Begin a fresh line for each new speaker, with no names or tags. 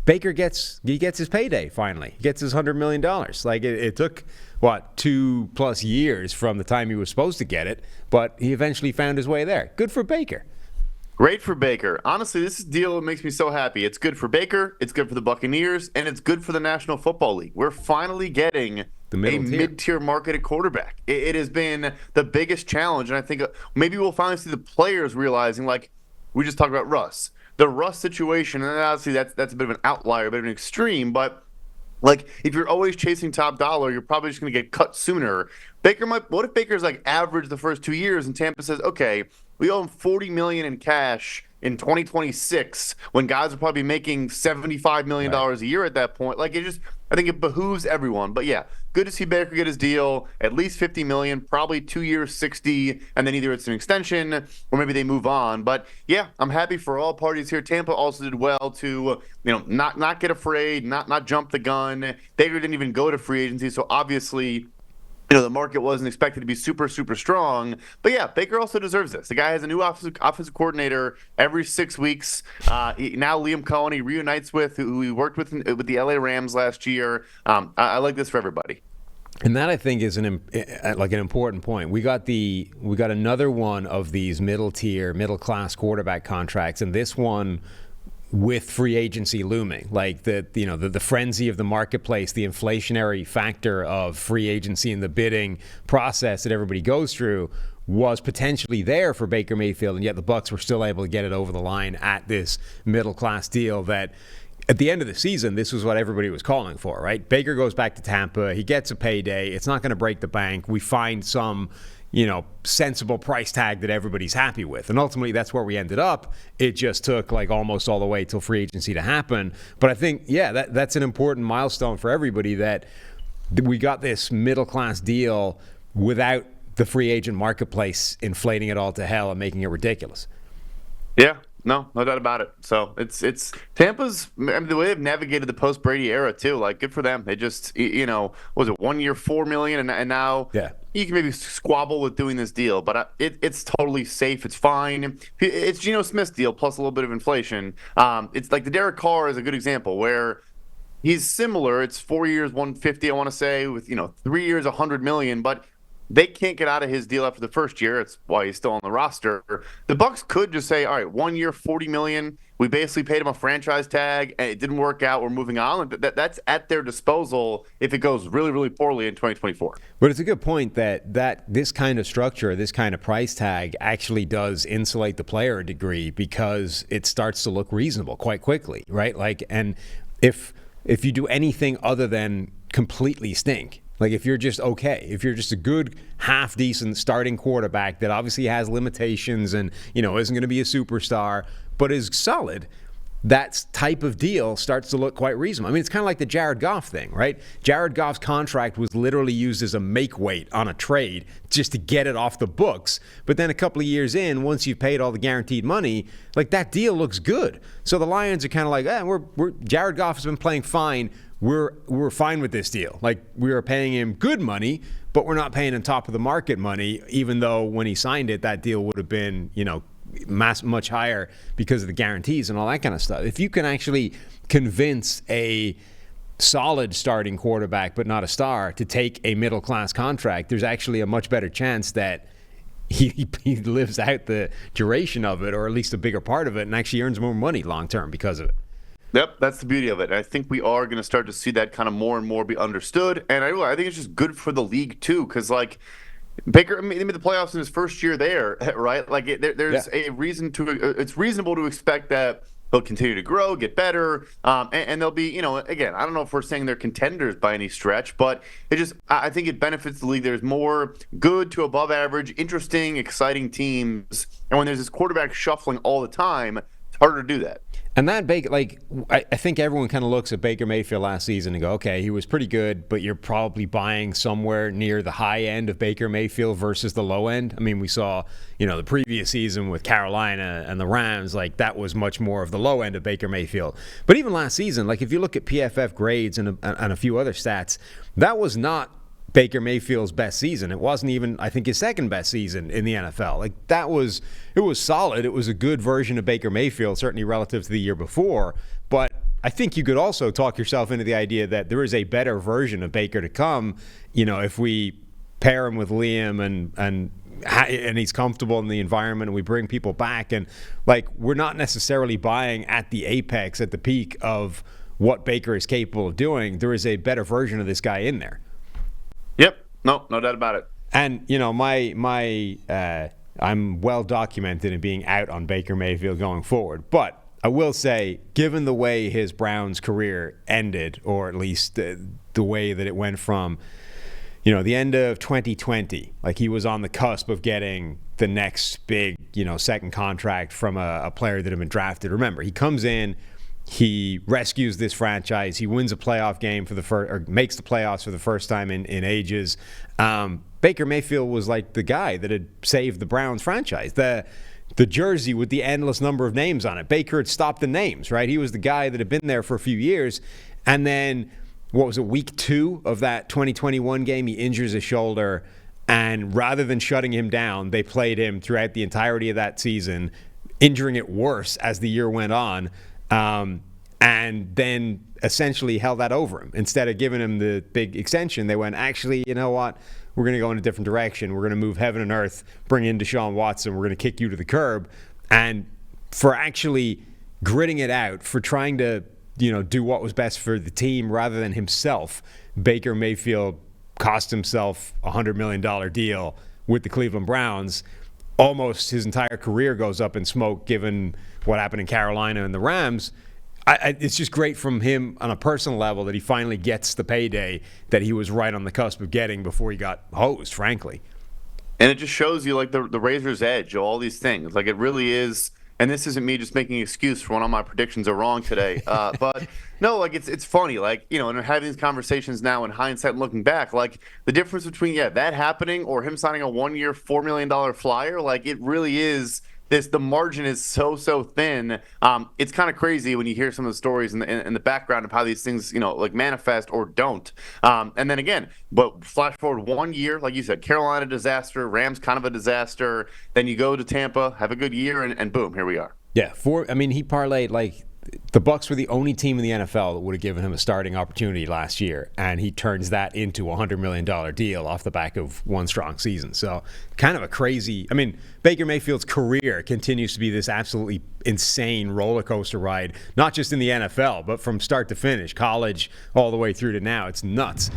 Baker gets his payday finally. He gets his $100 million. Like it took 2+ years from the time he was supposed to get it, but he eventually found his way there. Good for Baker.
Great for Baker. Honestly, this deal makes me so happy. It's good for Baker, it's good for the Buccaneers, and it's good for the National Football League. We're finally getting a mid-tier market at quarterback. It has been the biggest challenge, and I think maybe we'll finally see the players realizing, like we just talked about Russ. The Russ situation, and obviously that's a bit of an outlier, a bit of an extreme, but like if you're always chasing top dollar, you're probably just going to get cut sooner. What if Baker's like average the first 2 years and Tampa says, okay, we owe him $40 million in cash in 2026 when guys will probably be making $75 million a year at that point. Like I think it behooves everyone. But yeah, good to see Baker get his deal, at least $50 million, probably 2 years, 60, and then either it's an extension or maybe they move on. But yeah, I'm happy for all parties here. Tampa also did well to, not get afraid, not jump the gun. Baker didn't even go to free agency, so obviously, the market wasn't expected to be super, super strong. But yeah, Baker also deserves this. The guy has a new offensive coordinator every 6 weeks. Now Liam Cohen, he reunites with, who he worked with the LA Rams last year. I like this for everybody.
And that, I think, is an important point. We got another one of these middle class quarterback contracts, and this one with free agency looming, like the frenzy of the marketplace, the inflationary factor of free agency and the bidding process that everybody goes through was potentially there for Baker Mayfield, and yet the Bucs were still able to get it over the line at this middle class deal that at the end of the season, this was what everybody was calling for, right? Baker goes back to Tampa. He gets a payday. It's not going to break the bank. We find some sensible price tag that everybody's happy with. And ultimately, that's where we ended up. It just took like almost all the way till free agency to happen. But I think, that's an important milestone for everybody that we got this middle-class deal without the free agent marketplace inflating it all to hell and making it ridiculous.
Yeah. No doubt about it. So it's Tampa's, the way they've navigated the post-Brady era too. Like, good for them. They just, was it 1 year, $4 million, and now you can maybe squabble with doing this deal, but it's totally safe. It's fine. It's Geno Smith's deal plus a little bit of inflation. It's like the Derek Carr is a good example where he's similar. It's 4 years, 150, I want to say, with 3 years, $100 million, but they can't get out of his deal after the first year. It's why he's still on the roster. The Bucs could just say, all right, 1 year, $40 million. We basically paid him a franchise tag, and it didn't work out. We're moving on. That's at their disposal if it goes really, really poorly in 2024.
But it's a good point that this kind of structure, this kind of price tag actually does insulate the player a degree because it starts to look reasonable quite quickly, right? Like, and if you do anything other than completely stink, like if you're just okay, if you're just a good, half-decent starting quarterback that obviously has limitations and, isn't going to be a superstar, but is solid, that type of deal starts to look quite reasonable. I mean, it's kind of like the Jared Goff thing, right? Jared Goff's contract was literally used as a make weight on a trade just to get it off the books. But then a couple of years in, once you've paid all the guaranteed money, like that deal looks good. So the Lions are kind of like, Jared Goff has been playing fine. We're fine with this deal. Like, we are paying him good money, but we're not paying him top of the market money, even though when he signed it, that deal would have been, much higher because of the guarantees and all that kind of stuff. If you can actually convince a solid starting quarterback, but not a star, to take a middle-class contract, there's actually a much better chance that he lives out the duration of it, or at least a bigger part of it, and actually earns more money long-term because of it.
Yep, that's the beauty of it. And I think we are going to start to see that kind of more and more be understood. And I think it's just good for the league, too, because, like, Baker made the playoffs in his first year there, right? Like, there's a reason it's reasonable to expect that he'll continue to grow, get better, and they'll be, again, I don't know if we're saying they're contenders by any stretch, but I think it benefits the league. There's more good to above average, interesting, exciting teams. And when there's this quarterback shuffling all the time, it's harder to do that.
And that Baker, I think everyone kind of looks at Baker Mayfield last season and go, okay, he was pretty good, but you're probably buying somewhere near the high end of Baker Mayfield versus the low end. I mean, we saw, the previous season with Carolina and the Rams, like that was much more of the low end of Baker Mayfield. But even last season, like if you look at PFF grades and a few other stats, that was not Baker Mayfield's best season. It wasn't even, I think, his second best season in the NFL. Like it was solid. It was a good version of Baker Mayfield, certainly relative to the year before. But I think you could also talk yourself into the idea that there is a better version of Baker to come, if we pair him with Liam and he's comfortable in the environment and we bring people back, and like, we're not necessarily buying at the apex, at the peak of what Baker is capable of doing. There is a better version of this guy in there.
Yep. No doubt about it.
And I'm well documented in being out on Baker Mayfield going forward, but I will say, given the way his Browns career ended, or at least the way that it went from the end of 2020, like, he was on the cusp of getting the next big, second contract from a player that had been drafted. Remember, he comes in, he rescues this franchise, he wins a playoff game or makes the playoffs for the first time in ages. Baker Mayfield was like the guy that had saved the Browns franchise. The jersey with the endless number of names on it. Baker had stopped the names, right? He was the guy that had been there for a few years. And then, what was it, week 2 of that 2021 game, he injures his shoulder. And rather than shutting him down, they played him throughout the entirety of that season, injuring it worse as the year went on. And then essentially held that over him. Instead of giving him the big extension, they went, actually, you know what? We're going to go in a different direction. We're going to move heaven and earth, bring in Deshaun Watson. We're going to kick you to the curb. And for actually gritting it out, for trying to, do what was best for the team rather than himself, Baker Mayfield cost himself a $100 million deal with the Cleveland Browns. Almost his entire career goes up in smoke given what happened in Carolina and the Rams. It's just great from him on a personal level that he finally gets the payday that he was right on the cusp of getting before he got hosed, frankly.
And it just shows you, like, the razor's edge, all these things. Like, it really is. And this isn't me just making an excuse for when all my predictions are wrong today. But no, like, it's funny, like, and having these conversations now in hindsight and looking back, like, the difference between, that happening or him signing a 1-year, $4 million flyer, like, it really is. The margin is so thin. It's kind of crazy when you hear some of the stories in the background of how these things, like, manifest or don't. And then again, but flash forward 1 year, like you said, Carolina disaster, Rams kind of a disaster. Then you go to Tampa, have a good year, and boom, here we are.
Yeah, he parlayed, like, the Bucs were the only team in the NFL that would have given him a starting opportunity last year, and he turns that into a $100 million deal off the back of one strong season. So kind of a crazy, Baker Mayfield's career continues to be this absolutely insane roller coaster ride, not just in the NFL, but from start to finish, college all the way through to now. It's nuts.